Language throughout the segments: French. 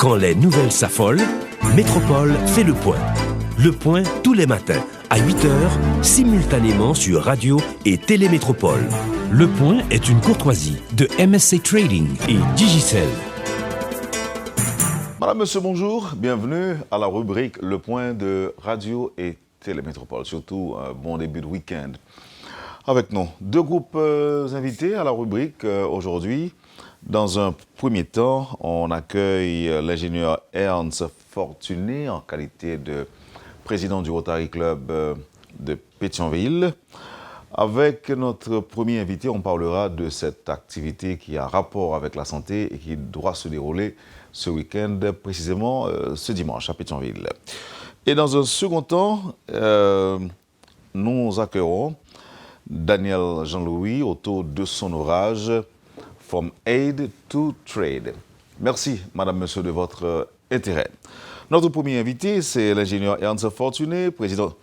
Quand les nouvelles s'affolent, Métropole fait le point. Le point tous les matins, à 8h, simultanément sur Radio et Télémétropole. Le point est une courtoisie de MSC Trading et Digicel. Madame, monsieur, bonjour. Bienvenue à la rubrique Le Point de Radio et Télémétropole. Surtout, un bon début de week-end. Avec nous, deux groupes invités à la rubrique aujourd'hui. Dans un premier temps, on accueille l'ingénieur Ernst Fortuné en qualité de président du Rotary Club de Pétionville. Avec notre premier invité, on parlera de cette activité qui a rapport avec la santé et qui doit se dérouler ce week-end, précisément ce dimanche à Pétionville. Et dans un second temps, nous accueillerons Daniel Jean-Louis autour de son ouvrage From Aid to Trade. Merci, madame, monsieur, de votre intérêt. Notre premier invité, c'est l'ingénieur Ernst Fortuné, président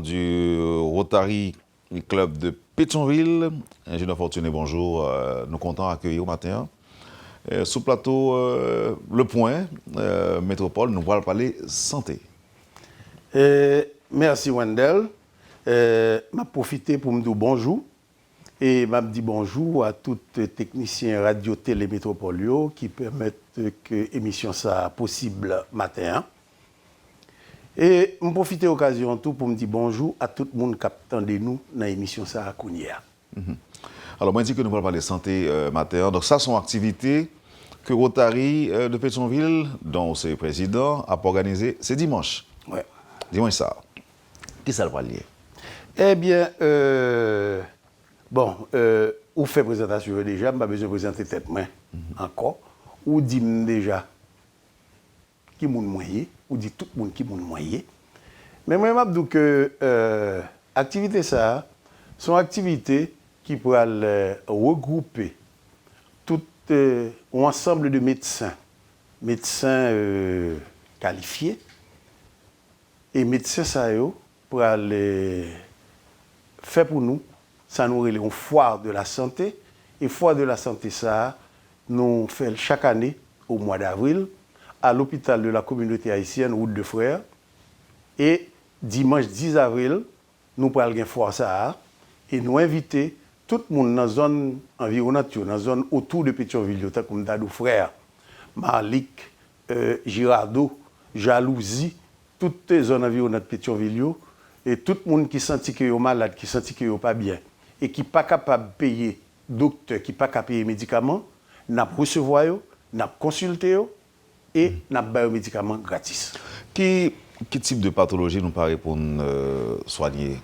du Rotary Club de Pétionville. Ingénieur Fortuné, bonjour. Nous sommes contents d'accueillir au matin. Sous plateau Le Point, Métropole, nous allons parler santé. Merci, Wendell. Je profite pour me dire bonjour. Et je dis bonjour à tous les techniciens radio télé métropole qui permettent que l'émission soit possible matin. Et je profite de l'occasion pour me dire bonjour à tout le monde qui attend de nous dans l'émission ça Kounia. Alors, moi, je dis que nous allons parler santé matin. Donc, ça, sont activités que Rotary de Pétionville, dont c'est président, a organisé ce dimanche. Ouais. Dis-moi ça. Qui ça va lier? Eh bien, ou fait présentation déjà, je n'ai pas besoin de présenter tête main encore. Ou dit déjà qui est moyen, ou dit tout le monde qui est moyen. Mais moi, je dis que activité ça, sont activités qui pourraient regrouper tout un ensemble de médecins qualifiés, et médecins ça pour aller faire pour nous. Ça nous relève une foire de la santé. Et foire de la santé, ça, nous faisons chaque année, au mois d'avril, à l'hôpital de la communauté haïtienne, Route de Frères. Et dimanche 10 avril, nous prenons une foire ça, et nous invitons tout le monde dans la zone environnante, dans la zone autour de Pétionville, comme Dadou Frères, Marlik, Girardot, Jalousie, toutes les zones environnantes de Pétionville, et tout le monde qui sentit qu'il est malade, qui sentit qu'il n'est pas bien, et qui n'est pas capable de payer docteur, qui n'est pas capable de payer médicaments, nous recevons, nous consultons et nous avons des médicaments gratis. Quel type de pathologie nous paraît pour nous soigner?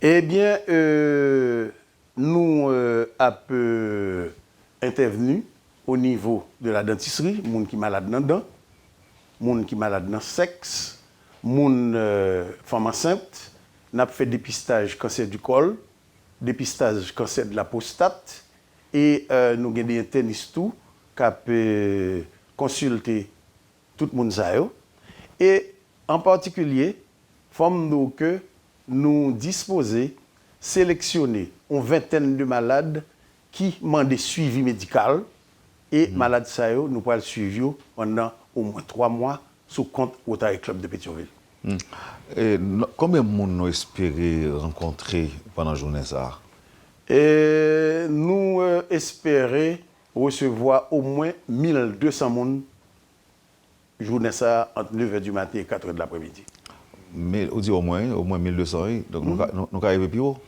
Eh bien, nous avons intervenu au niveau de la dentisterie, les gens qui sont malades dans les dents, les gens qui sont malades dans le sexe, les femmes enceintes. Nous avons fait dépistage cancer du col, dépistage cancer de la prostate, et nous avons des internistes qui ont consulté tout le monde. Et en particulier, nous disposons, sélectionner une vingtaine de malades qui demandent suivi médical, et malades nous pourrons le suivre pendant au moins 3 mois sous compte Rotary Club de Pétionville. Et combien de monde nous espérons rencontrer pendant la journée ça? Et nous espérons recevoir au moins 1200 personnes journée ça entre 9h du matin et 4h de l'après-midi. Mais on dit au moins 1200, donc nous allons arriver plus haut?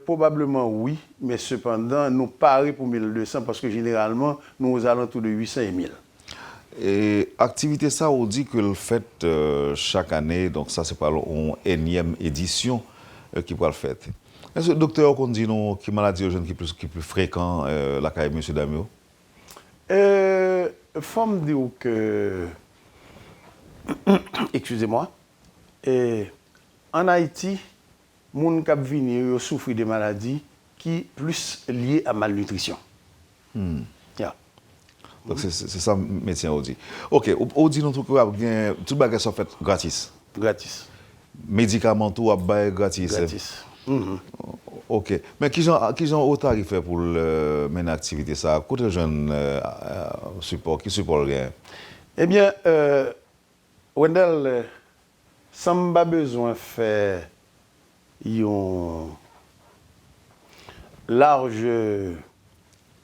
Probablement oui, mais cependant nous parions pour 1200 parce que généralement nous aux alentours de 800 et 1000. Et activité ça, on dit que le fait chaque année, donc ça c'est pas une énième édition qui pourra le faire. Est-ce que le docteur qu'on dit non, qui maladie aux jeunes qui plus fréquent la caille monsieur Damio? Faut me dire que excusez-moi, en Haïti, les gens qui viennent souffrent de maladies qui sont plus liées à malnutrition. Yeah. Donc c'est ça le médecin on dit. Ok, on dit tout le bagage sont fait gratis. Gratis. Médicaments tout à bail gratis. Gratis. Ok. Mais qui ont Rotary fait pour mener l'activité ça? Côté jeune support, qui support le gain? Eh bien, Wendell, sans pas besoin de faire une large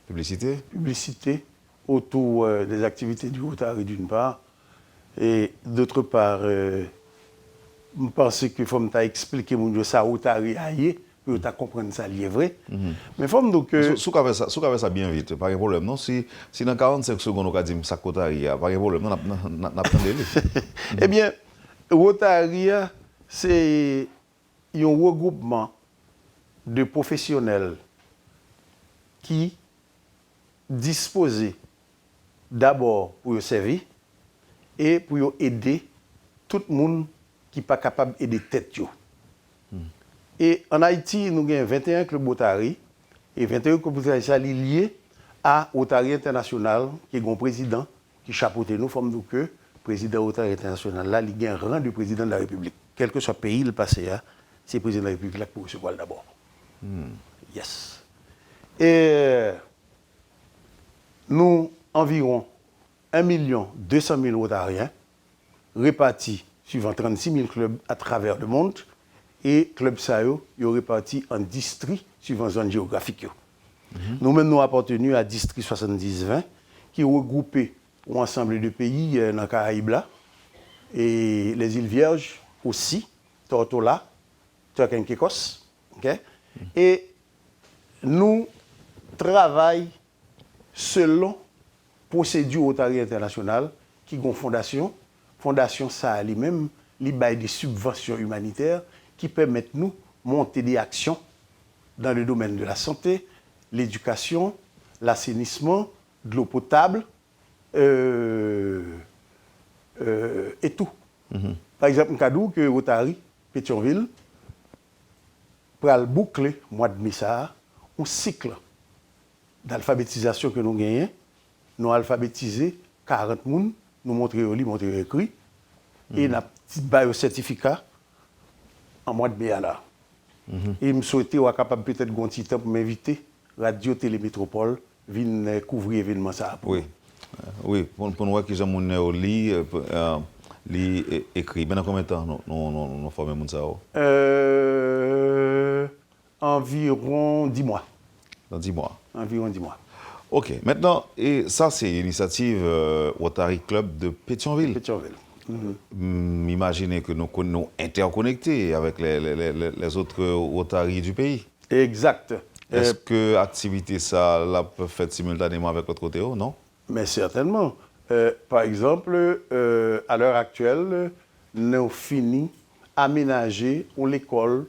publicité autour des activités du Rotary d'une part, et d'autre part, je pense qu'il faut expliquer que ça Rotary aille pour comprendre ça lié vrai. Mais faut donc Sous ça bien vite, pas de problème non. Si dans 45 secondes on a dit ça Rotary, pas de problème, on attendez. Eh bien, Rotary c'est un regroupement de professionnels qui disposés d'abord pour servir et pour aider tout le monde qui n'est pas capable d'aider tête. Et en Haïti, nous avons 21 clubs Rotary et 21 clubs Rotary sont liés à Rotary International qui est un président qui chapeaute nous, forme nous que président Rotary International là, il a un rang de président de la République. Quel que soit le pays, le passé, c'est le président de la République là pour recevoir d'abord. Yes. Et nous, environ 1 200 000 Rotariens répartis suivant 36 000 clubs à travers le monde et clubs SAO, ils sont répartis en districts suivant zone géographique. Nous-mêmes, nous appartenons à district 70-20 qui est regroupé un ensemble de pays dans les Caraïbes là, et les îles Vierges aussi, Tortola, Turks-and-Caicos. Okay? Et nous travaillons selon procédure Rotary International qui est une fondation. Fondation ça elle-même, il baille des subventions humanitaires qui permettent nous monter des actions dans le domaine de la santé, l'éducation, l'assainissement, de l'eau potable et tout. Par exemple, cadeau que Rotary Pétionville pour boucler mois de mai ça un cycle d'alphabétisation que nous gagnons. Nous alphabétisé 40 personnes, nous montrons montrer écrit et nous avons un certificat en mois de mai là. Et je souhaitais être capable peut-être de petit temps pour m'inviter Radio Télémétropole venir couvrir l'événement ça. Oui. Oui, pour nous voir qui ont lit écrit. Dans combien de temps nous formons ça? Environ 10 mois. Dans 10 mois. Environ 10 mois. Ok, maintenant, et ça c'est l'initiative Rotary Club de Pétionville. Imaginez que nous sommes interconnectés avec les autres Rotary du pays. Exact. Est-ce que l'activité ça l'a fait simultanément avec l'autre côté, non? Mais certainement. Par exemple, à l'heure actuelle, nous avons fini aménager l'école,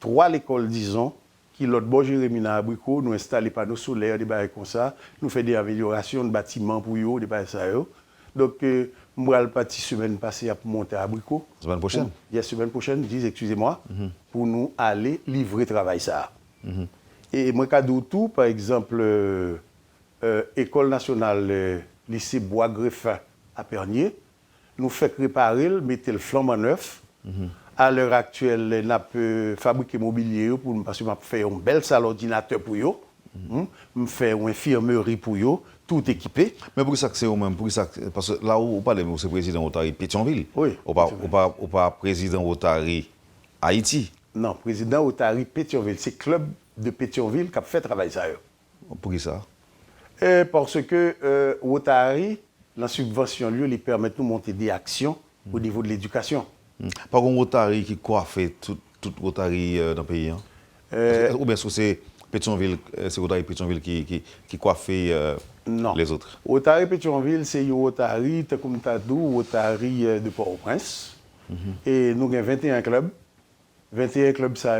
3 écoles, disons, qui l'autre bon Jérémy à Abricot, nous installons des panneaux solaires, des bails comme ça, nous faisons des améliorations de bâtiments pour eux, des bails ça. Donc, nous allons partir semaine passée pour monter à Abricot. Semaine prochaine? La semaine prochaine, excusez-moi, pour nous aller livrer travail ça. Et moi, cadeau tout, par exemple, École nationale, lycée Bois-Greffin à Pernier, nous fait réparer, mettre le flambeau neuf. À l'heure actuelle, nous avons fabriqué mobilier pour nous, parce que nous avons fait un bel salon d'ordinateur pour eux. Nous fait une infirmerie pour eux, tout équipé. Mais pour ça que c'est au même, parce que là où vous parlez, c'est président Rotary Pétionville. Oui. Ou pas président Rotary Haïti. Non, président Rotary Pétionville. C'est le club de Pétionville qui a fait travail ça. Pour qui ça? Parce que Rotary, la subvention, lui, il permet de nous monter des actions au niveau de l'éducation. Par contre, Rotary qui coiffe tout Rotary dans le pays. Ou bien c'est Pétionville, c'est Rotary Pétionville qui coiffe les autres? Rotary Pétionville, c'est un Rotary, comme tu as dit, Rotary de Port-au-Prince. Et nous avons 21 clubs. 21 clubs, ça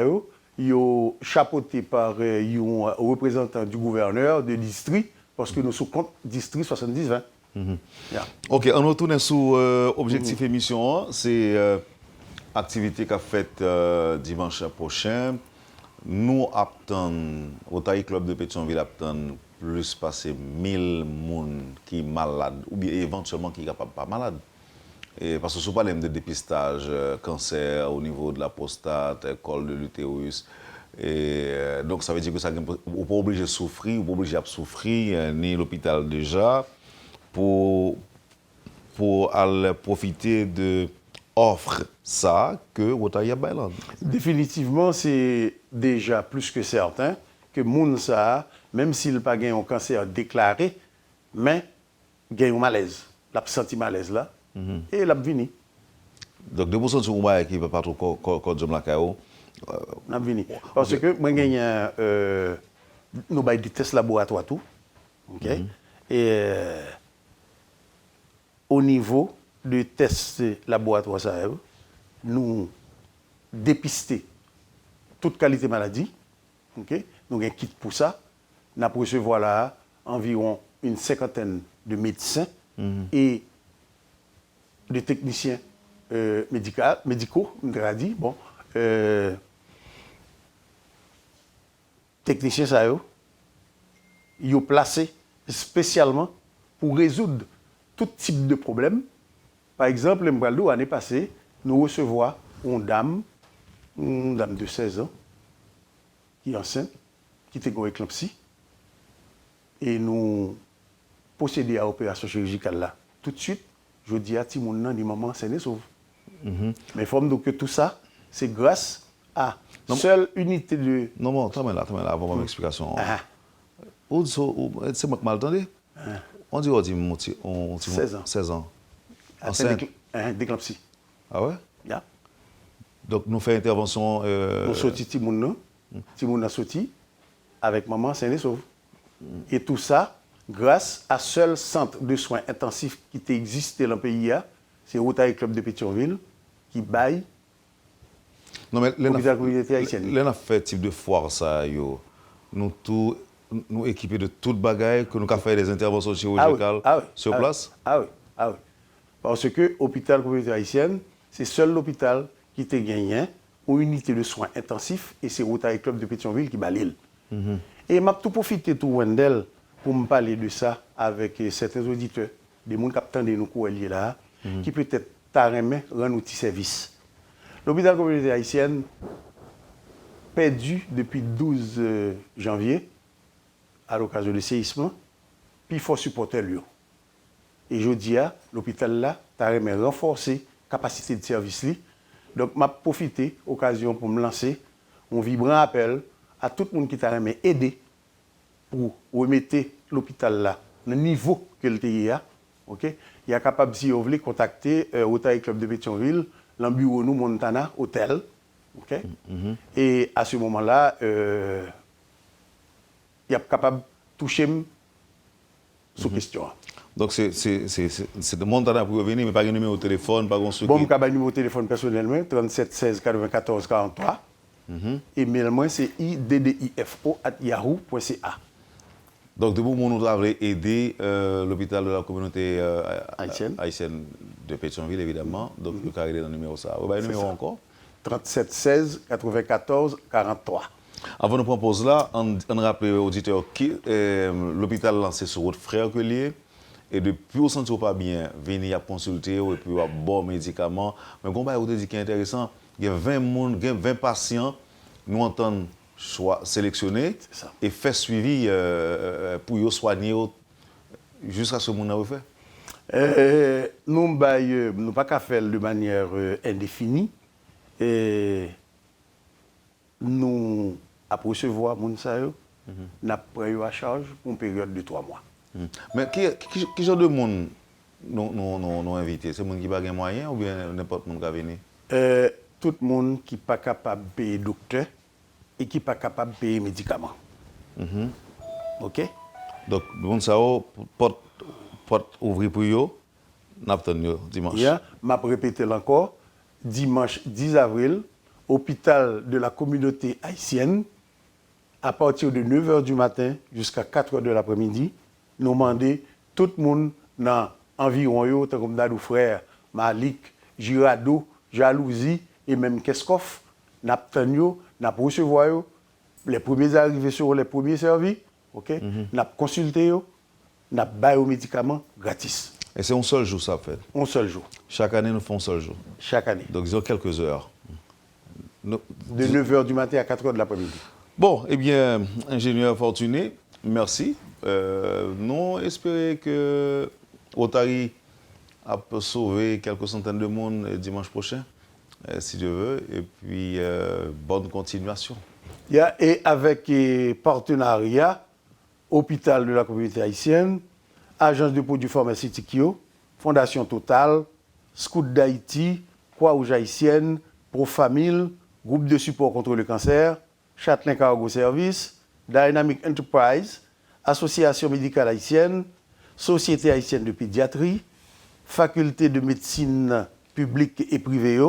ils sont chapeautés par un représentant du gouverneur de district, parce que nous sommes contre district 70-20. Ok, on retourne sur objectif émission. C'est activité qu'a faite dimanche prochain. Nous attendons, Rotary Club de Pétionville attend plus passer 1000 personnes qui sont malades, ou bien éventuellement qui ne sont pas malades. Et parce que ce n'est pas de dépistage, cancer au niveau de la prostate, col de l'utérus. Et donc ça veut dire que ça n'est pas obligé de souffrir, ou pas obligé de souffrir, ni l'hôpital déjà, pour aller profiter de offre ça que Wotaya Bailand. Définitivement, c'est déjà plus que certain que moun ça, même s'il n'a pas gagné un cancer déclaré, mais gagne un malaise. Il a senti malaise là, et il a venu. Donc, 2% sur moi qui ne va pas trop comme la KO. Il a venu. Parce que moi, j'ai nous avons des tests laboratoires tout. Okay? Et au niveau de tests laboratoires, ça, nous dépister toute qualité maladie. Okay? Nous avons un kit pour ça. Nous avons recevoir là environ une cinquantaine de médecins et de techniciens médicaux, on a dit. Bon, techniciens, ça, ils sont placés spécialement pour résoudre tout type de problème. Par exemple, l'année passée, nous recevons une dame de 16 ans, qui est enceinte, qui était en éclampsie, et nous procédons à l'opération chirurgicale là. Tout de suite, je dis à Timoun, ni maman, c'est né sauve. Mais il faut donc que tout ça, c'est grâce à seule unité de... Non, attends là, avant mon explication. C'est moi qui mal entendu. On dit, 16 ans. 16 ans. Enceinte. D'éclampsie. Ah ouais? Yeah. Donc, nous faisons intervention... Nous sortis Timoun a sorti avec maman, c'est né sauve. Et tout ça, grâce à seul centre de soins intensifs qui existe dans le pays, c'est Rotaille Club de Pétionville qui baille l'hôpital communautaire haïtienne. Nous avons fait type de foire, ça, nous équipés de toutes bagailles, que nous avons fait des interventions chirurgicales sur place. Ah oui. Parce que l'hôpital communautaire haïtienne, c'est seul l'hôpital qui a gagné une unité de soins intensifs et c'est Rotaille Club de Pétionville qui bat l'île. Et je vais tout profiter tout Wendel pour me parler de ça avec certains auditeurs, des gens qui attendent nous courir là, qui peut-être rendre un petit service. L'hôpital communautaire haïtienne perdu depuis 12 janvier à l'occasion du séisme, puis il faut supporter lui. Et je dis à l'hôpital là, tu as renforcé la capacité de service. Donc, je vais profiter de l'occasion pour me lancer un vibrant appel à tout le monde qui t'a aidé pour remettre l'hôpital là, le niveau que le TIA. Okay? Il est capable, si vous voulez, contacter Rotaille Club de Pétionville, l'ambureau nous Montana Hotel. Okay? Et à ce moment-là, il est capable de toucher sous question. Donc, c'est de Montana pour venir, mais pas de numéro de téléphone, pas de bon, je vais numéro de téléphone personnellement, 37 16 94 43. Et mail moi c'est iddifo@yahoo.ca. Donc, de vous, nous avons aidé l'hôpital de la communauté haïtienne de Pétionville, évidemment. Donc, vous pouvez dans le numéro ça. Vous avez le numéro encore? 37 16 94 43. Avant de prendre pause là, on rappelle aux auditeurs que l'hôpital lancé sur votre frère Collier. Et depuis, vous ne sentez pas bien, venir à consulter et puis avoir bon médicaments. Mais comme vous dit qui est intéressant, il y a 20 patients, nous entendons sélectionner et faire suivi pour soigner jusqu'à ce moment-là. Nous ne pouvons pas faire de manière indéfinie. Et nous recevoir Mounsayo, nous prenons à charge pour une période de 3 mois. Mais qui genre de monde nous invité? C'est le monde qui n'a pas de moyens ou bien n'importe qui va venir? Tout le monde qui n'est pas capable de payer docteur et qui n'est pas capable de payer médicaments. OK? Donc, Mounsayo, porte ouvrir pour eux, nous attendons dimanche. Je vais répéter encore. Dimanche 10 avril, hôpital de la communauté haïtienne, à partir de 9h du matin jusqu'à 4h de l'après-midi, nous demandons tout le monde dans environ, comme nos frères Malik, Girado, Jalousie et même Keskov, nous recevoir les premiers arrivés sur les premiers servis, okay? Nous consulter, nous avons des médicaments gratis. Et c'est un seul jour, ça fait? Un seul jour. Chaque année, nous faisons un seul jour? Chaque année. Donc, disons quelques heures. De 9h du matin à 4h de l'après-midi. Bon, eh bien, ingénieur Fortuné, merci. Nous espérons que Rotary a sauvé quelques centaines de monde dimanche prochain, si Dieu veut. Et puis, bonne continuation. Et avec partenariat, Hôpital de la communauté haïtienne, Agence de produits pharmaceutiques, Fondation Total, Scout d'Haïti, Croix-Rouge haïtienne, Profamil, Groupe de support contre le cancer, Châtelain Cargo Service, Dynamic Enterprise, Association médicale haïtienne, Société haïtienne de pédiatrie, Faculté de médecine publique et privée,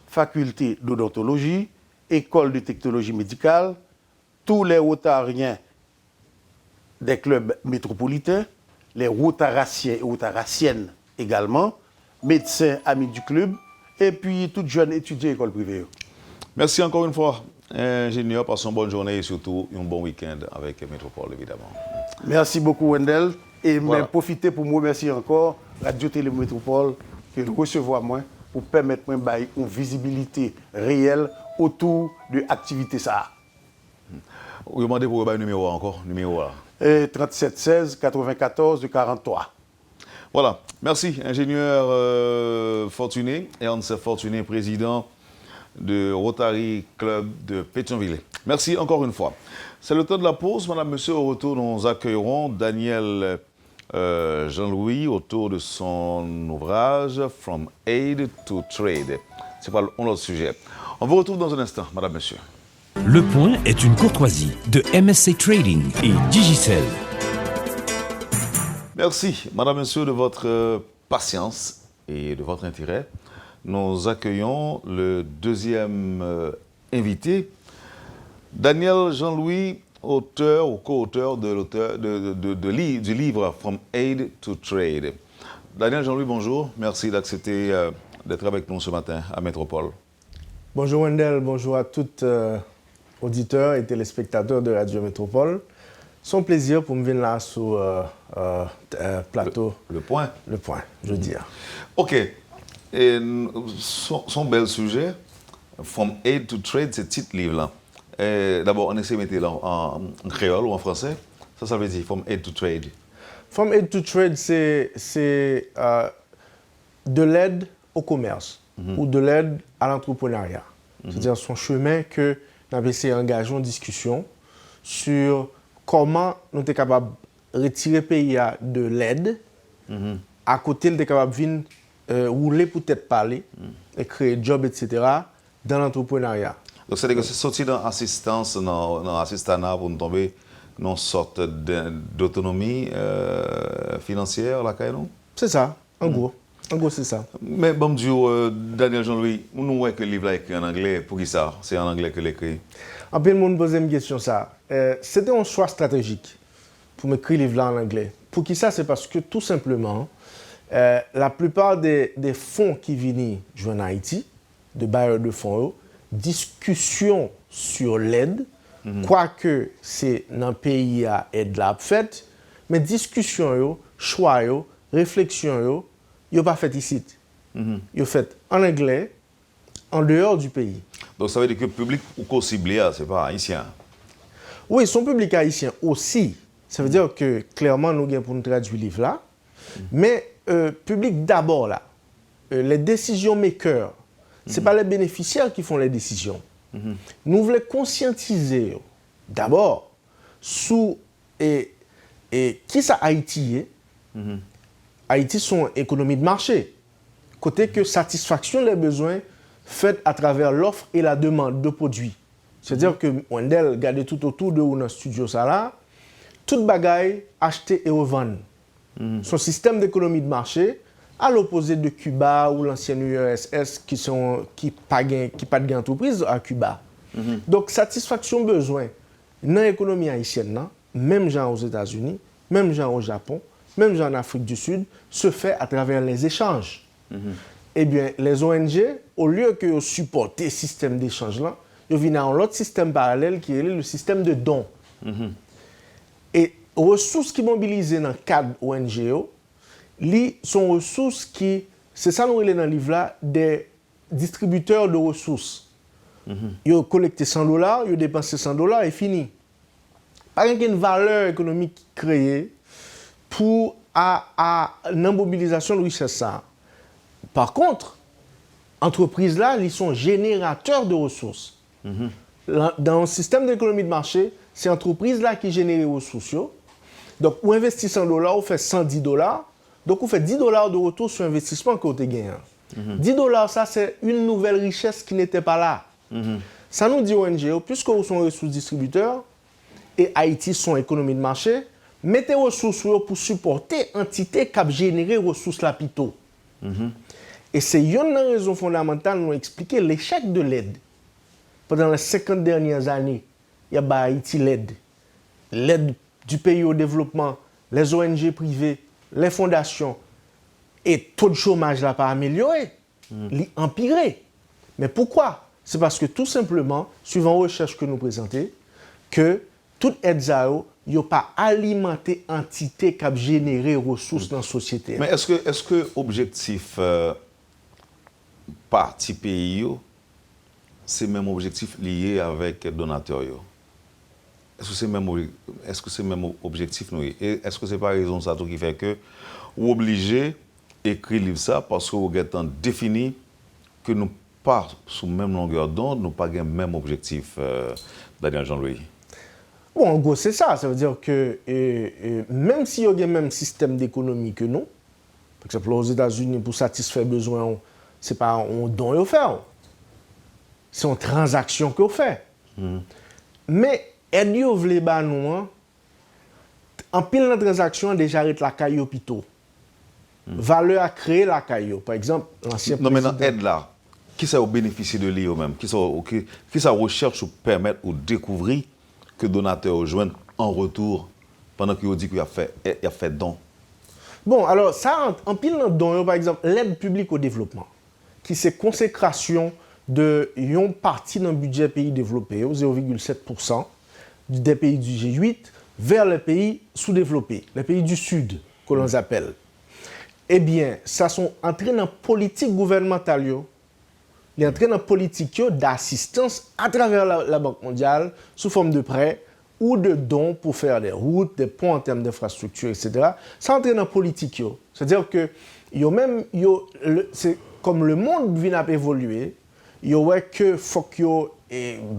Faculté d'odontologie, École de technologie médicale, tous les Rotariens des clubs métropolitains, les Rotaraciens et Rotaraciennes également, médecins amis du club, et puis tous jeunes étudiants école privée. Merci encore une fois, ingénieur. Passons une bonne journée et surtout un bon week-end avec Métropole, évidemment. Merci beaucoup, Wendell. Et voilà. Profitez pour me remercier encore Radio Télé Métropole qui recevoir moi pour permettre une visibilité réelle autour de l'activité ça. Vous demandez pour le numéro encore, numéro là. 37 16 94 43. Voilà. Merci, ingénieur Fortuné, Ernst Fortuné, président de Rotary Club de Pétionville. Merci encore une fois. C'est le temps de la pause. Madame, monsieur, au retour, nous accueillerons Daniel Jean-Louis autour de son ouvrage From Aid to Trade. C'est pas un autre sujet. On vous retrouve dans un instant, madame, monsieur. Le Point est une courtoisie de MSC Trading et Digicel. Merci, madame, monsieur, de votre patience et de votre intérêt. Nous accueillons le deuxième invité, Daniel Jean-Louis, auteur ou co-auteur du livre From Aid to Trade. Daniel Jean-Louis, bonjour. Merci d'accepter d'être avec nous ce matin à Métropole. Bonjour Wendell, bonjour à tous auditeurs et téléspectateurs de Radio Métropole. C'est un plaisir pour me venir là sur plateau. Le Point. Le Point, je veux dire. OK. Et son bel sujet, From Aid to Trade, c'est titre livre-là. D'abord, on essaie de mettre en créole ou en français. Ça veut dire From Aid to Trade. From Aid to Trade, c'est de l'aide au commerce ou de l'aide à l'entrepreneuriat. C'est-à-dire son chemin que nous avons essayé d'engager en discussion sur comment nous sommes capables de retirer le pays de l'aide, à côté, nous sommes capables de venir rouler pour peut-être parler, et créer des jobs, etc., dans l'entrepreneuriat. Donc, c'est-à-dire que c'est sorti dans l'assistance, dans l'assistanat pour nous tomber dans une sorte d'autonomie financière, là, quand c'est ça, en gros. En gros, c'est ça. Mais bon Dieu, Daniel Jean-Louis, nous voyons que le livre est écrit en anglais. Pour qui ça? C'est en anglais que l'écrit. En plein monde pose une question ça. C'était un choix stratégique pour m'écrire le livre en anglais. Pour qui ça? C'est parce que tout simplement, la plupart des fonds qui viennent jouer en Haïti, de bailleurs de fonds, discussion sur l'aide, quoique c'est dans le pays à aide là faite, mais discussion, choix, réflexion, ils n'ont pas fait ici. Ils ont fait en anglais, en dehors du pays. Donc ça veut dire que le public ou ciblé, c'est pas haïtien? Oui, son public haïtien aussi. Ça veut dire que clairement, nous avons pour nous traduire le livre là. Mais public d'abord là. Les décision makers, ce n'est pas les bénéficiaires qui font les décisions. Nous voulons conscientiser d'abord sur qui ça Haïti est. Haïti, son économie de marché. Côté que satisfaction des besoins faite à travers l'offre et la demande de produits. C'est-à-dire que Wendell regarde tout autour de notre studio ça là, toute bagaille acheter et revendre. Son système d'économie de marché, à l'opposé de Cuba ou l'ancienne URSS qui pas de entreprise à Cuba. Donc satisfaction besoin dans l'économie haïtienne, même gens aux États-Unis, même gens au Japon, même gens en Afrique du Sud, se fait à travers les échanges. Eh bien, les ONG, au lieu que de supporter le système d'échange-là, ils viennent à un autre système parallèle qui est le système de dons. Et les ressources qui mobilisent dans le cadre ONG, sont ressources qui, c'est ça nous dans le livre là, des distributeurs de ressources. Ils ont collecté $100, ils ont dépensé $100 et fini. Pas une valeur économique créée pour une mobilisation de richesse. Par contre, entreprises là, ils sont générateurs de ressources. Dans un système d'économie de marché, c'est l'entreprise là qui génère les ressources. Donc, vous investissez $100, vous faites $110. Donc, vous faites $10 de retour sur investissement que vous avez gagné. $10, ça, c'est une nouvelle richesse qui n'était pas là. Ça nous dit ONG, puisque vous sont ressources distributeurs et Haïti sont économie de marché, mettez ressources pour supporter l'entité qui a généré ressources là plutôt. Et c'est une raison fondamentale nous expliquer l'échec de l'aide. Pendant les 50 dernières années, il y a Haïti l'aide. L'aide du pays au développement, les ONG privées, les fondations. Et taux de chômage n'a pas amélioré, il a empiré. Mais pourquoi? C'est parce que tout simplement, suivant les recherches que nous présentons, que toute aide zao, il n'y a pas alimenté entité qui a généré ressources dans la société. Mais est-ce que objectif parti pays, c'est même objectif lié avec donateur? Est-ce que c'est même objectif nous? Et est-ce que c'est pas raison ça tout qui fait que vous obligez écrire livre ça parce que vous avez défini que nous pas sous même longueur d'onde, nous pas le même objectif, Daniel Jean-Louis? Bon, en gros, c'est ça. Ça veut dire que même si y a le même système d'économie que nous, par exemple, aux États-Unis, pour satisfaire les besoins, ce n'est pas un don qu'on fait. C'est une transaction qu'on fait. Mais, aide yo vle ba nous, en pile de transaction, déjà arrête la caille plutôt. Valeur à créer la caille. Par exemple, l'ancien président... Non, mais dans l'aide là, qui ça bénéficie de lui même? Qui ça recherche ou permettre ou découvrir que donateur joignent en retour pendant qu'il dit qu'il a fait don? Bon, alors ça, en pile de don, par exemple, l'aide publique au développement, qui c'est consécration de une partie d'un budget pays développé, 0,7% des pays du G8, vers les pays sous-développés, les pays du Sud, que l'on appelle. Eh bien, ça sont entrés dans la politique gouvernementale. Ils sont entrés dans la politique d'assistance à travers la Banque mondiale, sous forme de prêts ou de dons pour faire des routes, des ponts en termes d'infrastructure, etc. Ça entré dans la politique. C'est-à-dire que, c'est comme le monde vient à évoluer, il y aurait que faut que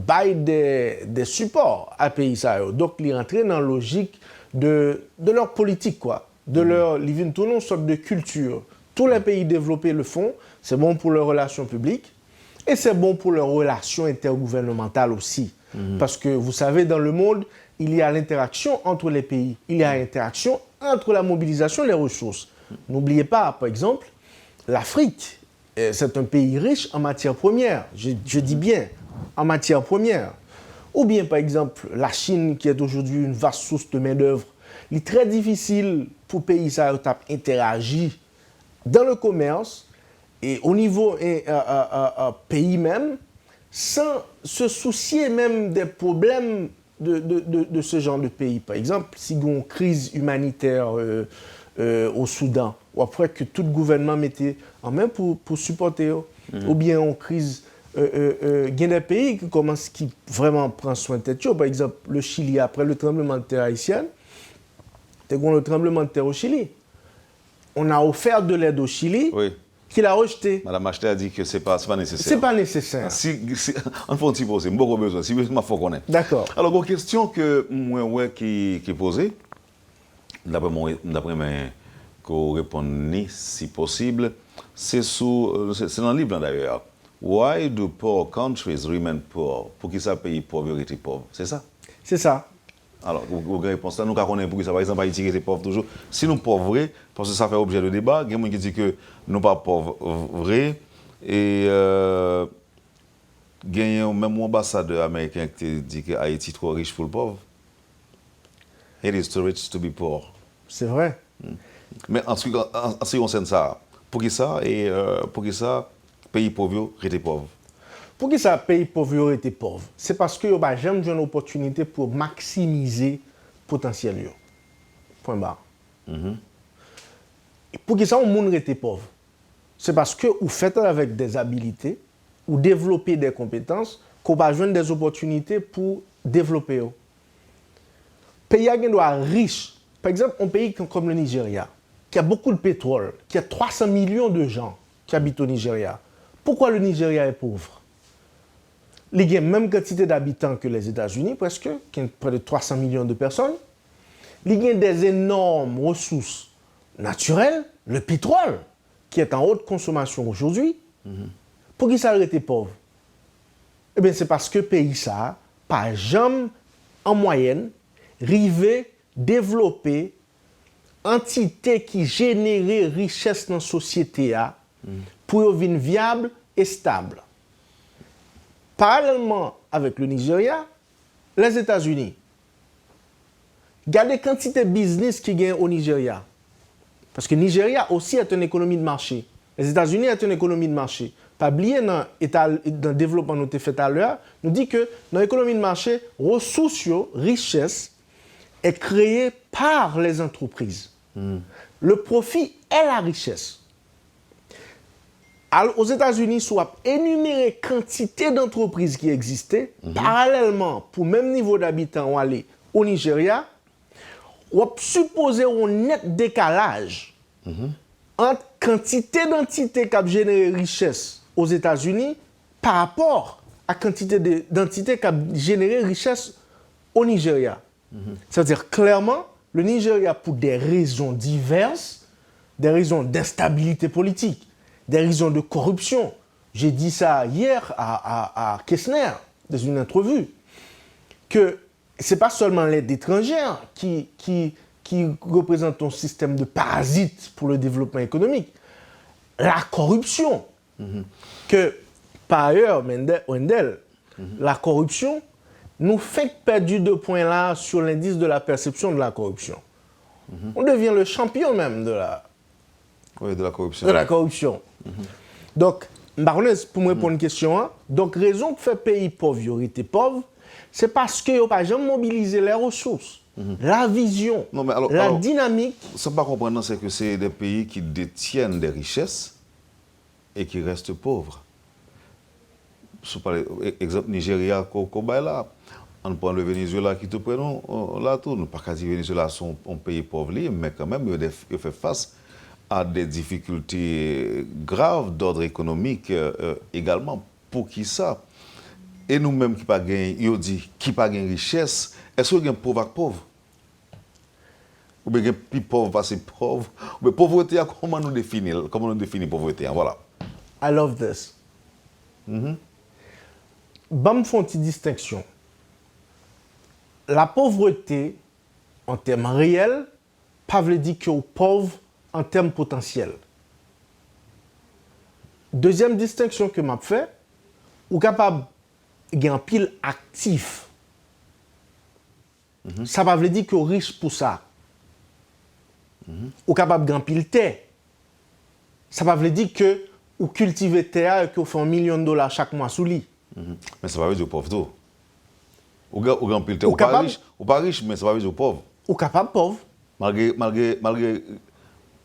bail des supports à pays ça. Donc ils rentrent dans la logique de leur politique quoi, de leur ils viennent tourner une sorte de culture. Tous les pays développés le font, c'est bon pour leurs relations publiques et c'est bon pour leurs relations intergouvernementales aussi. Parce que vous savez dans le monde, il y a l'interaction entre les pays, il y a l'interaction entre la mobilisation des ressources. N'oubliez pas par exemple l'Afrique. C'est un pays riche en matières premières, je dis bien, en matières premières. Ou bien, par exemple, la Chine, qui est aujourd'hui une vaste source de main-d'œuvre. Il est très difficile pour les pays interagir dans le commerce et au niveau pays même, sans se soucier même des problèmes de ce genre de pays. Par exemple, si il y a une crise humanitaire au Soudan, ou après que tout gouvernement mettait en main pour supporter, ou bien en crise, il y a des pays qui vraiment prennent soin de tête. Par exemple, le Chili, après le tremblement de terre haïtien, le tremblement de terre au Chili. On a offert de l'aide au Chili, qu'il a rejeté. Madame Acheté a dit que ce n'est pas nécessaire. Ce n'est pas nécessaire. On fait un petit peu, c'est beaucoup besoin, si il faut connaître. D'accord. Alors, une question que moi qui est posée, d'après que vous répondez si possible, c'est dans le livre d'ailleurs. Why do poor countries remain poor? Pour qui ça pays pauvreté pauvre? C'est ça? C'est ça. Alors, vous avez réponse là, nous connaissons pour qui ça, par exemple, Haïti était pauvre toujours. Si nous pauvres, parce que ça fait objet de débat, il y a des gens qui disent que nous ne sommes pas pauvres et il y a même un ambassadeur américain qui dit que Haïti est trop riche pour le pauvre. It is too rich to be poor. C'est vrai. Mais en ce qui concerne ça, pour qui ça, pays pauvre était pauvre? Pour qui ça, pays pauvre était pauvre? C'est parce que bah, j'aime une opportunité pour maximiser le potentiel. Point barre. Pour qui ça, on monde était pauvre? C'est parce que vous faites avec des habilités, ou développer des compétences, qu'on va joindre des opportunités pour développer. Pays qui doit riche. Par exemple, un pays comme le Nigeria, qui a beaucoup de pétrole, qui a 300 millions de gens qui habitent au Nigeria. Pourquoi le Nigeria est pauvre? Il y a la même quantité d'habitants que les États-Unis, presque, qui ont près de 300 millions de personnes. Il y a des énormes ressources naturelles, le pétrole, qui est en haute consommation aujourd'hui. Pour qui ça a été pauvre? Eh bien, c'est parce que le pays, ça, par jamais, en moyenne, rivé, développer entité qui générait richesse dans la société pour devenir viable et stable. Parallèlement avec le Nigeria, les États-Unis. Regardez la quantité de business qui gagne au Nigeria. Parce que le Nigeria aussi est une économie de marché. Les États-Unis est une économie de marché. Pas oublier dans le développement que nous avons fait tout à l'heure, nous dit que dans l'économie de marché, ressources, richesse, est créée par les entreprises. Le profit est la richesse. Alors, aux États-Unis, soit énumérer quantité d'entreprises qui existaient, parallèlement, pour le même niveau d'habitants, on aller au Nigeria, on supposer un net décalage entre quantité d'entités qui ont généré richesse aux États-Unis par rapport à quantité d'entités qui ont généré richesse au Nigeria. C'est-à-dire, clairement, le Nigeria, pour des raisons diverses, des raisons d'instabilité politique, des raisons de corruption, j'ai dit ça hier à Kessner, dans une entrevue, que ce n'est pas seulement l'aide étrangère qui représente un système de parasites pour le développement économique, la corruption, que par ailleurs, Wendell, la corruption nous fait perdre 2 points là sur l'indice de la perception de la corruption. On devient le champion même de la corruption. Donc, pour me répondre à une question, donc raison que fait pays pauvre, été pauvre, c'est parce qu'ils n'ont pas jamais mobilisé les ressources, la vision, la dynamique. Ça ne pas comprendre, c'est que c'est des pays qui détiennent des richesses et qui restent pauvres. Par exemple, Nigeria, là, on prend le Venezuela qui te prennent là tout. Nous pas qu'à dire Venezuela sont un pays pauvre, mais quand même, ils font face à des difficultés graves d'ordre économique également. Pour qui ça? Et nous-mêmes qui pas gagné, ils disent qui pas gagné richesse, est-ce que gagne pauvre avec pauvre? Ou bien plus pauvre parce que pauvre? Ou bien pauvreté, comment nous définir? Comment nous définir pauvreté? Voilà. I love this. Bam font une distinction. La pauvreté, en termes réels, pas veut dire que pauvre en termes potentiels. Deuxième distinction que m'a fait, ou capable de gagner pile actif. Ça ne veut dire que riche pour ça. Ou capable de gagner pile terre. Ça ne veut dire que ou cultiver terre et que vous faites $1 million chaque mois sous lit. Mais ça va veut dire pauvre tout. Ou gagner pile terre, ou pas riche, mais ça va veut dire pauvre. Ou capable pauvre.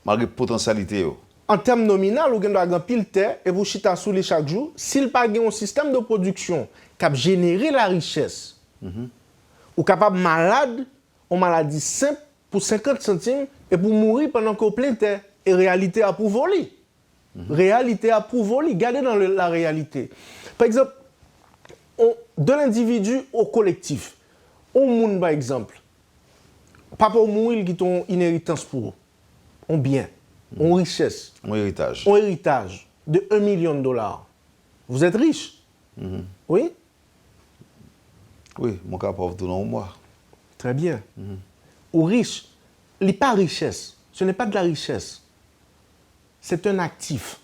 Malgré potentialité. En termes nominal, vous avez un pile terre et vous chita sous les chaque jour. S'il pas un système de production qui a généré la richesse, ou capable malade, en maladie simple, pour 50 centimes, et pour mourir pendant qu'on plein terre. Et réalité a pour voler. Réalité a pour voler. Gardez dans la réalité. Par exemple, de l'individu au collectif. On monde, par exemple, pas pour mourir qui ont une inhéritance pour eux. On bien, on richesse. On héritage. On héritage de $1 million. Vous êtes riche? Oui? Oui, mon cas pauvre tout dans moi. Très bien. Ou riche, il n'est pas richesse. Ce n'est pas de la richesse. C'est un actif.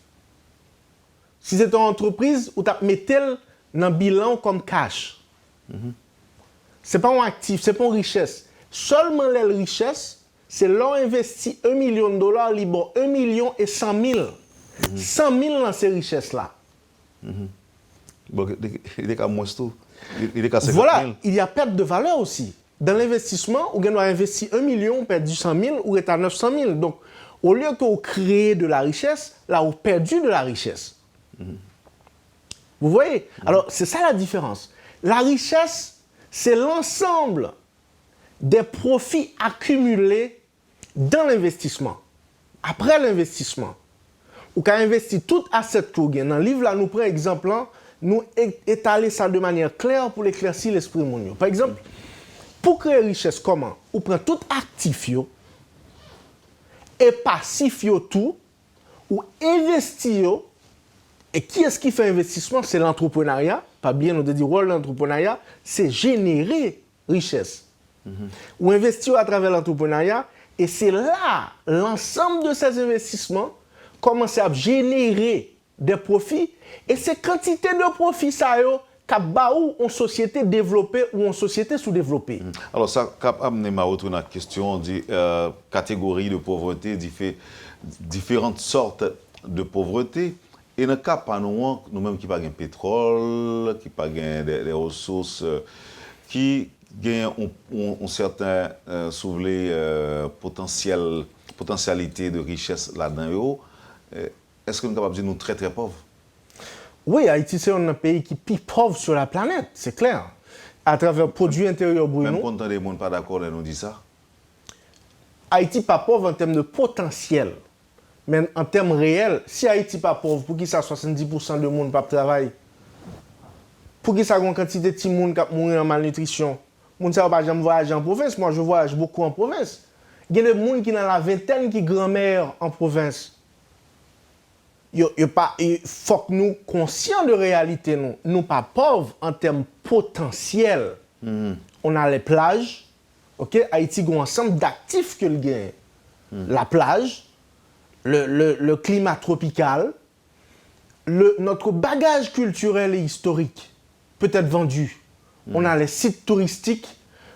Si c'est une entreprise, vous mettez dans le bilan comme cash. Ce n'est pas un actif, ce n'est pas une richesse. Seulement les richesses, c'est l'on investit $1 million, libre 1 million et 100 000. 100 000 dans ces richesses-là. Bon, il est à moins tout. Il est à 50 000. Voilà, il y a perte de valeur aussi. Dans l'investissement, on doit investir 1 million, on perd 100 000, ou est à 900 000. Donc, Au lieu que vous créez de la richesse, là, vous perdez de la richesse. Vous voyez? Alors, c'est ça la différence. La richesse, c'est l'ensemble des profits accumulés dans l'investissement. Après l'investissement, ou qu'à investir tout asset que vous gagnez. Dans le livre, là, nous prenons exemple, nous étaler ça de manière claire pour l'éclaircir l'esprit mondial. Par exemple, pour créer richesse, comment? Vous prenez tout actif et passif tout, ou investir. Et qui est-ce qui fait investissement? C'est l'entrepreneuriat. Pas bien, on dit rôle de l'entrepreneuriat, c'est générer richesse. Ou investir à travers l'entrepreneuriat, et c'est là, l'ensemble de ces investissements commence à générer des profits, et ces quantités de profits, ça a une société développée ou une société sous-développée. Alors, ça a amené ma retourne à la question, on dit catégorie de pauvreté, différentes sortes de pauvreté. Et dans le cas, pas nous-mêmes qui n'avons pas de pétrole, qui n'avons pas des ressources, qui ont un certain potentialité de richesse là-dedans, est-ce que nous sommes capables de dire nous très très pauvres? Oui, Haïti, c'est un pays qui est plus pauvre sur la planète, c'est clair. À travers le produit intérieur brut. Même quand les gens ne sont pas d'accord, ils nous disent ça. Haïti n'est pas pauvre en termes de potentiel. Mais en termes réels, si Haïti n'est pas pauvre, pour qui ça 70% de monde pas travailler? Pour qui ça a une quantité de petits monde qui mourir en malnutrition? Moun sa pas jamais voyager en province, moi je voyage beaucoup en province. Il y a des gens qui dans la vingtaine qui grand-mère en province. Il faut que nous conscients de réalité, nous pas pauvres en termes potentiels. On a les plages, ok? Haïti a un ensemble d'actifs que le gagne. La plage, le climat tropical, notre bagage culturel et historique peut être vendu. On a les sites touristiques.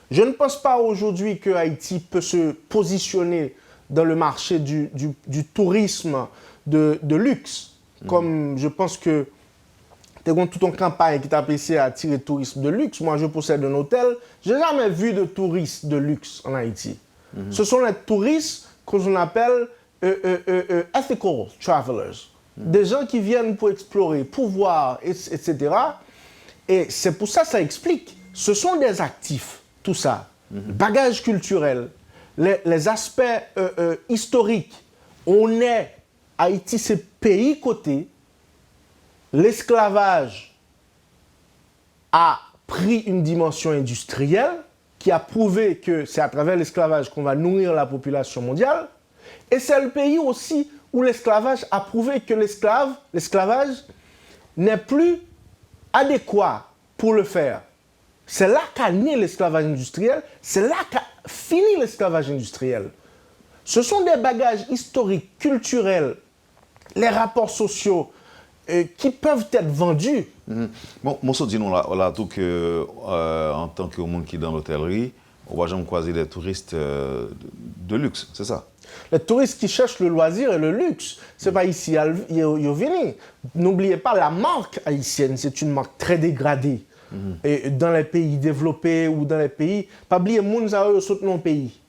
Je ne pense pas aujourd'hui que Haïti peut se positionner dans le marché du tourisme de luxe. Comme je pense que tu as toute une campagne qui t'a essayé à attirer le tourisme de luxe. Moi, je possède un hôtel. Je n'ai jamais vu de touristes de luxe en Haïti. Ce sont les touristes qu'on appelle ethical travelers. Des gens qui viennent pour explorer, pour voir, etc. Et c'est pour ça que ça explique. Ce sont des actifs, tout ça. Le bagage culturel, les aspects historiques. Haïti, c'est pays côté. L'esclavage a pris une dimension industrielle qui a prouvé que c'est à travers l'esclavage qu'on va nourrir la population mondiale. Et c'est le pays aussi où l'esclavage a prouvé que l'esclavage n'est plus adéquat pour le faire. C'est là qu'a né l'esclavage industriel, c'est là qu'a fini l'esclavage industriel. Ce sont des bagages historiques, culturels, les rapports sociaux qui peuvent être vendus. Bon, moi, je dis là tout que en tant que monde qui est dans l'hôtellerie, on va jamais croiser des touristes de luxe, c'est ça? Les touristes qui cherchent le loisir et le luxe, c'est pas ici, ils viennent. N'oubliez pas, la marque haïtienne, c'est une marque très dégradée. Et dans les pays développés ou dans les pays, pas oublier moun sa yo saute non pays.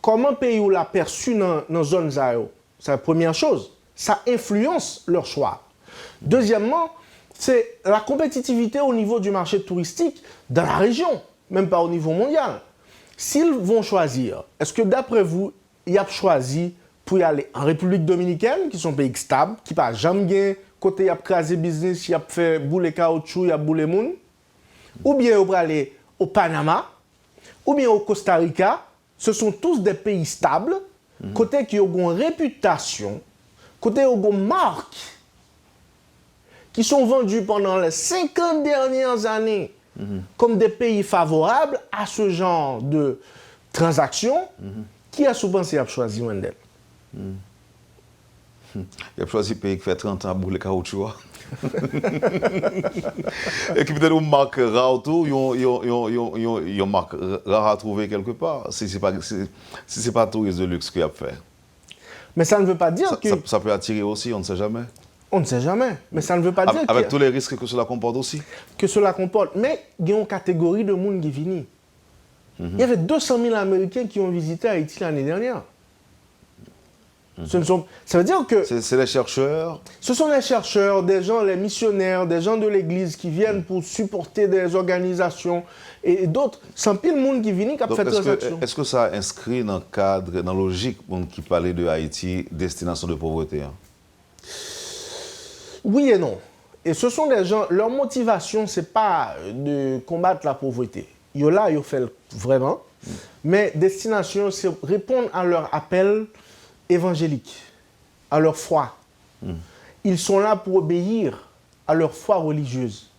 Comment pays ou l'a perçu dans zone za yo? C'est la première chose. Ça influence leur choix. Deuxièmement, c'est la compétitivité au niveau du marché touristique dans la région, même pas au niveau mondial. S'ils vont choisir, est-ce que d'après vous, ils ont choisi pour y aller en République dominicaine, qui sont un pays stable, qui n'a jamais gagné, côté y a crasé business, y a fait boule caoutchouc, y a boule moun, ou bien ils vont aller au Panama, ou bien au Costa Rica. Ce sont tous des pays stables, côté qui ont une réputation, côté qui ont une marque, qui sont vendus pendant les 50 dernières années comme des pays favorables à ce genre de transactions. Qui a souvent choisi Wendel? Il a choisi un pays qui fait 30 ans à boule caoutchouc. Et qui peut-être une marque rare, une marque rare à trouver quelque part, si ce n'est pas tourisme de luxe qu'il a fait. Mais ça ne veut pas dire que... Ça peut attirer aussi, on ne sait jamais. On ne sait jamais, mais ça ne veut pas dire avec tous les risques que cela comporte aussi. Que cela comporte. Mais il y a une catégorie de monde qui vient. Il y avait 200 000 Américains qui ont visité Haïti l'année dernière. Ça veut dire que... C'est les chercheurs. Ce sont les chercheurs, des gens, les missionnaires, des gens de l'Église qui viennent pour supporter des organisations et d'autres. Sans pile monde qui vient, qui a fait transaction. Est-ce que ça inscrit dans le cadre, dans la logique qui parlait de Haïti, destination de pauvreté? Oui et non. Et ce sont des gens, leur motivation, ce n'est pas de combattre la pauvreté. Ils là, ils fait vraiment. Mais destination, c'est répondre à leur appel évangélique, à leur foi. Ils sont là pour obéir à leur foi religieuse.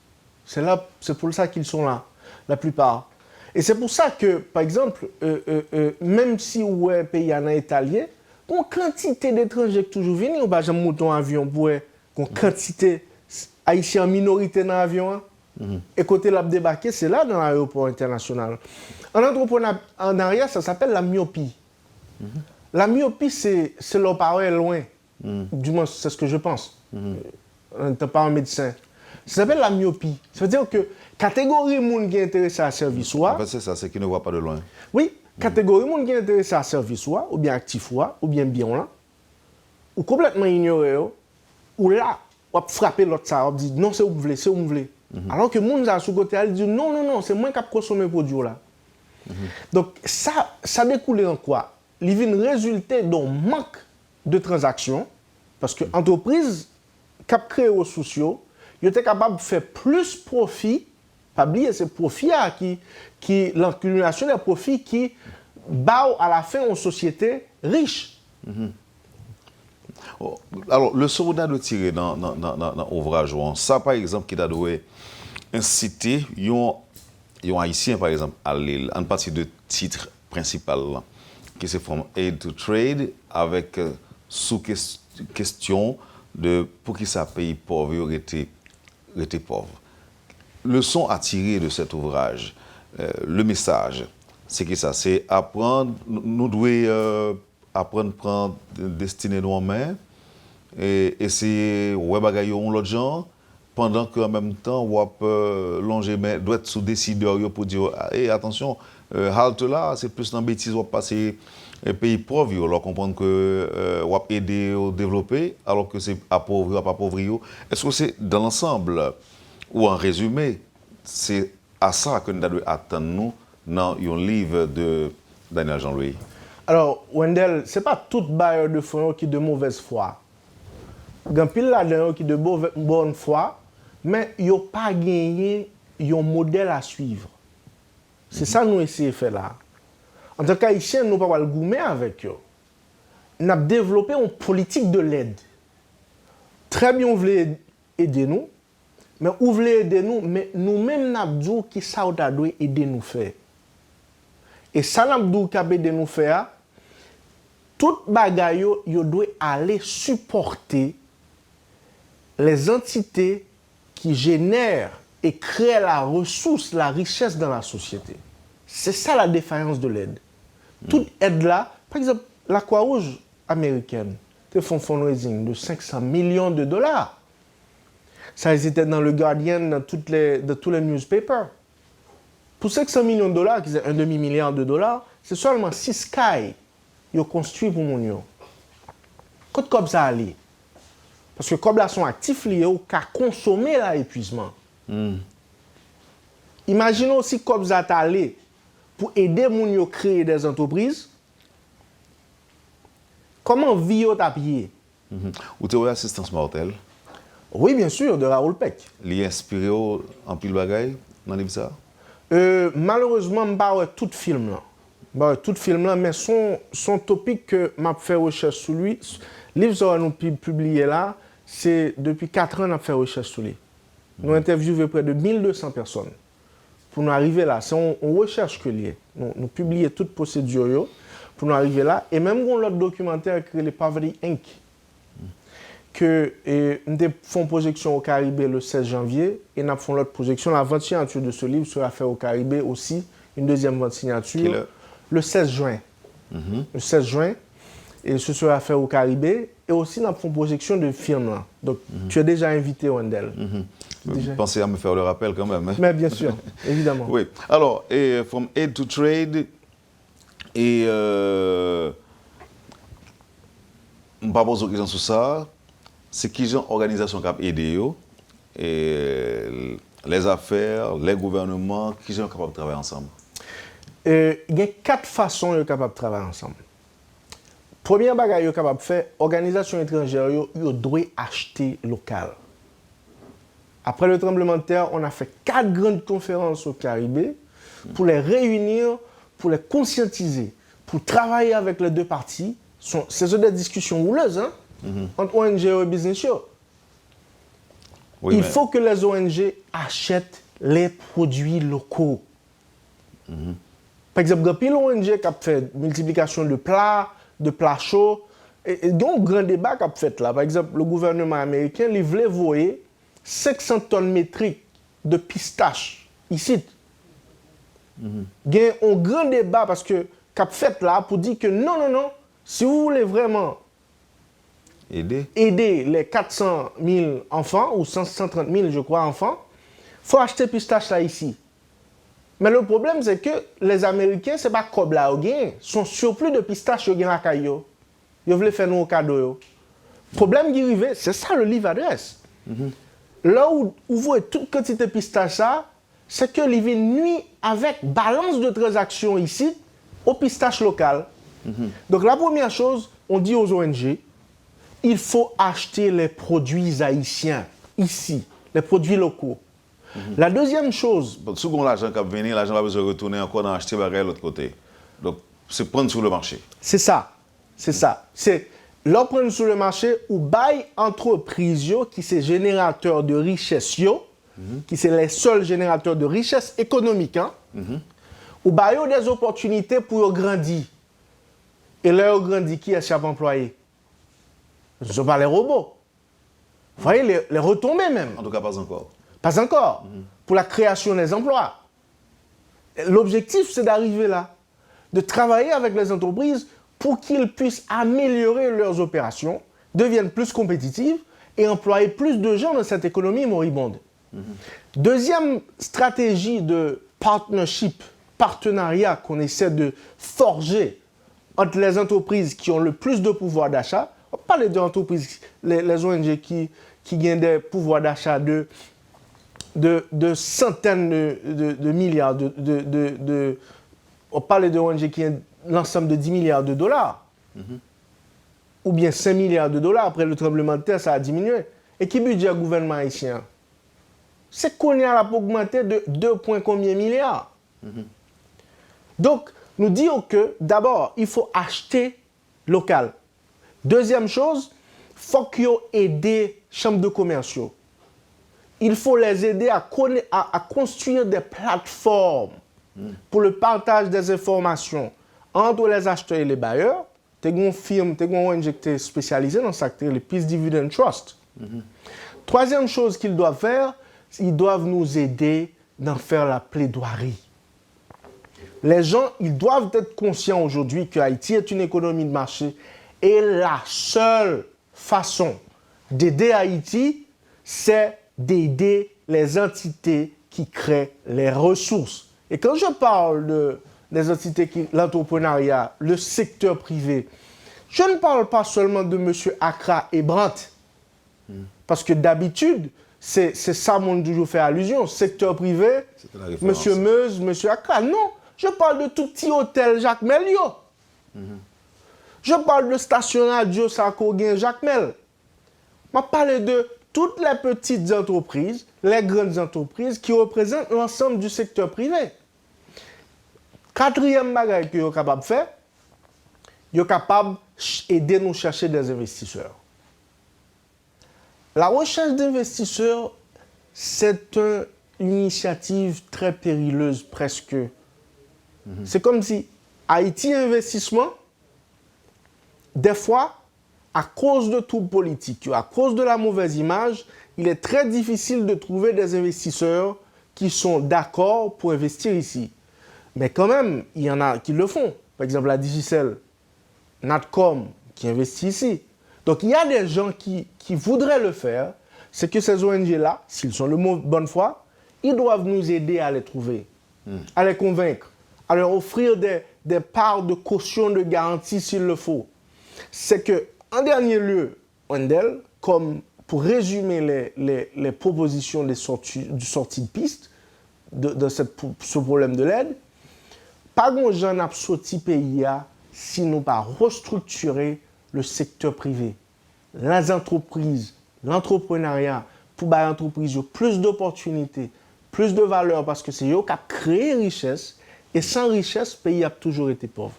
C'est pour ça qu'ils sont là, la plupart. Et c'est pour ça que, par exemple, même si vous êtes pays en italien, une quantité d'étrangers qui toujours viennent, ou pas jamais mouton avion pour une quantité haïtien en minorité dans l'avion. Et côté l'a débarqué, c'est là dans l'aéroport international. En entrepreneuriat, ça s'appelle la myopie. La myopie, c'est leur parole loin. Du moins, c'est ce que je pense. On n'est pas un médecin. Ça s'appelle la myopie. Ça veut dire que catégorie de gens qui est intéressé à servir soi. En fait, c'est ça, c'est qu'ils ne voient pas de loin. Oui, catégorie de gens qui est intéressé à servir soi, ou bien actif ou bien bien là, ou complètement ignoré, ou là, on va frapper l'autre ça, on dit non, c'est où vous voulez, c'est où vous voulez. Alors que les gens sous côté, ils disent non, c'est moi qui ai consommé le produit là. Donc, ça découle en quoi? Il vient résulter d'un manque de transactions, parce que l'entreprise qui a créé aux sociaux, il était capable de faire plus profit, pas oublier, c'est profit qui l'accumulation des profits qui bat à la fin aux sociétés riches. Alors, le soldat de tirer dans l'ouvrage, ça par exemple, qui a dû inciter un Haïtien, par exemple, à l'île, en partie de titre principal, là, qui se forme Aid to Trade, avec sous-question de pour qui ça pays pauvre était pauvre. Leçon à tirer de cet ouvrage, le message, c'est que ça, c'est apprendre, nous devons apprendre à prendre destinée en main et essayer de bagailler l'autre gens, pendant qu'en même temps, on peut longer, mais doit être sous décideur pour dire hey, attention, halte là, c'est plus dans bêtise, on va passer pays pauvres, on comprendre que on va aider à développer, alors que c'est appauvrir, pas appauvrir. Est-ce que c'est dans l'ensemble, ou en résumé, c'est à ça que nous devons attendre nous dans un livre de Daniel Jean-Louis? Alors, Wendell, ce n'est pas tout bailleur de fonds qui est de mauvaise foi. Il y a pile là-dedans qui est de bonne foi, mais il n'y a pas gagné un modèle à suivre. C'est ça que nous essayons de faire là. En tant qu'Haïtiens, nous ne pouvons pas le goumer avec eux. Nous avons développé une politique de l'aide. Très bien, vous voulez aider nous, mais vous voulez aider nous, mais nous-mêmes, nous avons dit que ça doit aider nous faire. Et ça, nous avons aider nous faire. Tout bagaille yo doit aller supporter les entités qui génèrent et créent la ressource, la richesse dans la société. C'est ça la défaillance de l'aide. Toute aide là, par exemple, la Croix-Rouge américaine, te font fundraising de 500 millions de dollars. Ça était dans le Guardian, dans tous les newspapers. Pour 500 millions de dollars, qui est un demi-milliard de dollars, c'est seulement 6 cailles qu'ils ont construit pour mon yo. Quand comme ça allait, parce que comme là sont actifs liés au cas consommer l'épuisement. Imaginons si comme ça allait pour aider mon yo créer des entreprises. Comment vivre ta pied? Ou tu as assistance mortelle? Oui, bien sûr, de Raoul Peck. Li inspiré en pile bagaille dans livre ça? Malheureusement, je ne pas tout film là. Tout film là, mais son topic que m'a fait recherche sur lui, livre ça nous publié là, c'est depuis 4 ans qu'on a fait recherche sur lui. Nous interviewons près de 1200 personnes pour nous arriver là. C'est une recherche que lié. Nous publions toute procédure pour nous arriver là. Et même dans l'autre documentaire que les Poverty Inc. Que nous faisons projection au Caribé le 16 janvier et nous faisons l'autre projection. La vente signature de ce livre sera faite au Caribé aussi, une deuxième vente signature le 16 juin. Le 16 juin, et ce sera fait au Caribé. Et aussi nous faisons projection de film là. Donc tu es déjà invité, Wendell. Pensez à me faire le rappel quand même. Hein? Mais bien sûr, évidemment. Oui. Alors, From Aid to Trade, et pas poser une question sur ça. C'est qui genre organisation qui a aidé et les affaires, les gouvernements, qui sont capables de travailler ensemble? Il y a 4 façons de capables de travailler ensemble. Première bagaille que capable de faire, organisation étrangère, ils doivent acheter local. Après le tremblement de terre, on a fait 4 grandes conférences au Caraïbes pour les réunir, pour les conscientiser, pour travailler avec les deux parties. Ce sont des discussions houleuses entre ONG et business. Oui, Il faut que les ONG achètent les produits locaux. Par exemple, il y a une ONG qui a fait multiplication de plats chauds. Et il y a un grand débat qui a fait là. Par exemple, le gouvernement américain il voulait voyer 500 tonnes métriques de pistaches ici. Il y a un grand débat parce que qu'a fait là pour dire que non, si vous voulez vraiment aider les 400 000 enfants, ou 130 000, je crois, enfants, il faut acheter pistaches là ici. Mais le problème, c'est que les Américains, ce n'est pas comme là, son surplus de pistaches, ils ont à caillou. Ils veulent faire nos cadeaux. Le problème qui arrive, c'est ça le livre adresse. Là où vous voyez toute quantité de pistaches, c'est que les nuit avec balance de transactions ici aux pistaches locales. Donc la première chose, on dit aux ONG, il faut acheter les produits haïtiens ici, les produits locaux. La deuxième chose... Souvent l'argent qui va venir, l'argent va besoin de retourner encore dans acheter de l'autre côté. Donc c'est prendre sur le marché. C'est ça. C'est leur prendre sur le marché ou bail entreprise qui sont générateurs de richesse, qui sont les seuls générateurs de richesse économique, ou bail des opportunités pour grandir. Et là, grandit qui est chef employé? Ce ne sont pas les robots. Vous voyez, les retombées même. En tout cas, pas encore. Pas encore. Pour la création des emplois. L'objectif, c'est d'arriver là, de travailler avec les entreprises pour qu'ils puissent améliorer leurs opérations, deviennent plus compétitives et employer plus de gens dans cette économie moribonde. Deuxième stratégie de partenariat qu'on essaie de forger entre les entreprises qui ont le plus de pouvoir d'achat. On parle des entreprises, les ONG qui gagnent des pouvoirs d'achat de centaines de milliards on parle de ONG qui ont l'ensemble de 10 milliards de dollars. Ou bien 5 milliards de dollars. Après le tremblement de terre, ça a diminué. Et qui budget le gouvernement haïtien? C'est qu'on a augmenté de 2 points combien milliards. Donc, nous disons que d'abord, il faut acheter local. Deuxième chose, il faut qu'ils aident les chambres de commerce. Il faut les aider à construire des plateformes pour le partage des informations entre les acheteurs et les bailleurs. Tu as une firme, tu as une ONG qui est spécialisée dans le secteur, le Peace Dividend Trust. Troisième chose qu'ils doivent faire, ils doivent nous aider dans faire la plaidoirie. Les gens, ils doivent être conscients aujourd'hui que Haïti est une économie de marché et la seule façon d'aider Haïti, c'est d'aider les entités qui créent les ressources. Et quand je parle des entités l'entrepreneuriat, le secteur privé, je ne parle pas seulement de M. Accra et Brandt. Parce que d'habitude, c'est ça mon toujours fait allusion. Secteur privé, M. Meuse, M. Accra. Non, je parle de tout petit hôtel Jacques Melio. Je parle de station radio Sarkoguin Jacques Mel. Je parle de toutes les petites entreprises, les grandes entreprises qui représentent l'ensemble du secteur privé. Quatrième bagage que vous êtes capable de faire, vous êtes capable d'aider nous chercher des investisseurs. La recherche d'investisseurs, c'est une initiative très périleuse presque. C'est comme si Haïti Investissement, des fois, à cause de tout politique, à cause de la mauvaise image, il est très difficile de trouver des investisseurs qui sont d'accord pour investir ici. Mais quand même, il y en a qui le font. Par exemple, la Digicel, Natcom, qui investit ici. Donc, il y a des gens qui voudraient le faire. C'est que ces ONG-là, s'ils sont de bonne foi, ils doivent nous aider à les trouver, à les convaincre, à leur offrir des parts de caution, de garantie s'il le faut. C'est que En dernier lieu, Wendell, comme pour résumer les propositions du sorties de piste de ce problème de l'aide, pas grand gens n'a sorti pays si nous pas restructurer le secteur privé, les entreprises, l'entrepreneuriat, pour les entreprises plus d'opportunités, plus de valeur, parce que c'est eux qui ont créé richesse, et sans richesse, le pays a toujours été pauvre.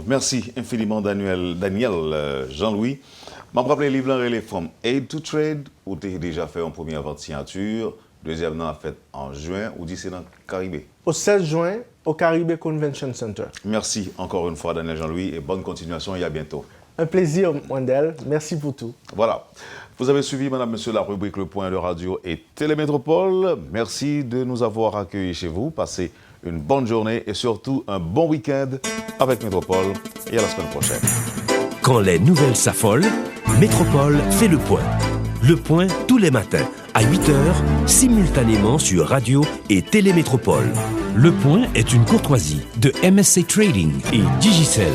Merci infiniment, Daniel Jean-Louis. Je me rappelle le livre relais From Aid to Trade, où tu as déjà fait une première vente signature, deuxième a fait en juin, ou dit c'est dans le Caraïbe. Au 16 juin, au Caribe Convention Center. Merci encore une fois, Daniel Jean-Louis, et bonne continuation et à bientôt. Un plaisir, Wendell. Merci pour tout. Voilà. Vous avez suivi, madame, monsieur, la rubrique Le Point de Radio et Télémétropole. Merci de nous avoir accueillis chez vous. Passez une bonne journée et surtout un bon week-end avec Métropole. Et à la semaine prochaine. Quand les nouvelles s'affolent, Métropole fait le point. Le point tous les matins à 8h, simultanément sur Radio et Télémétropole. Le point est une courtoisie de MSC Trading et Digicel.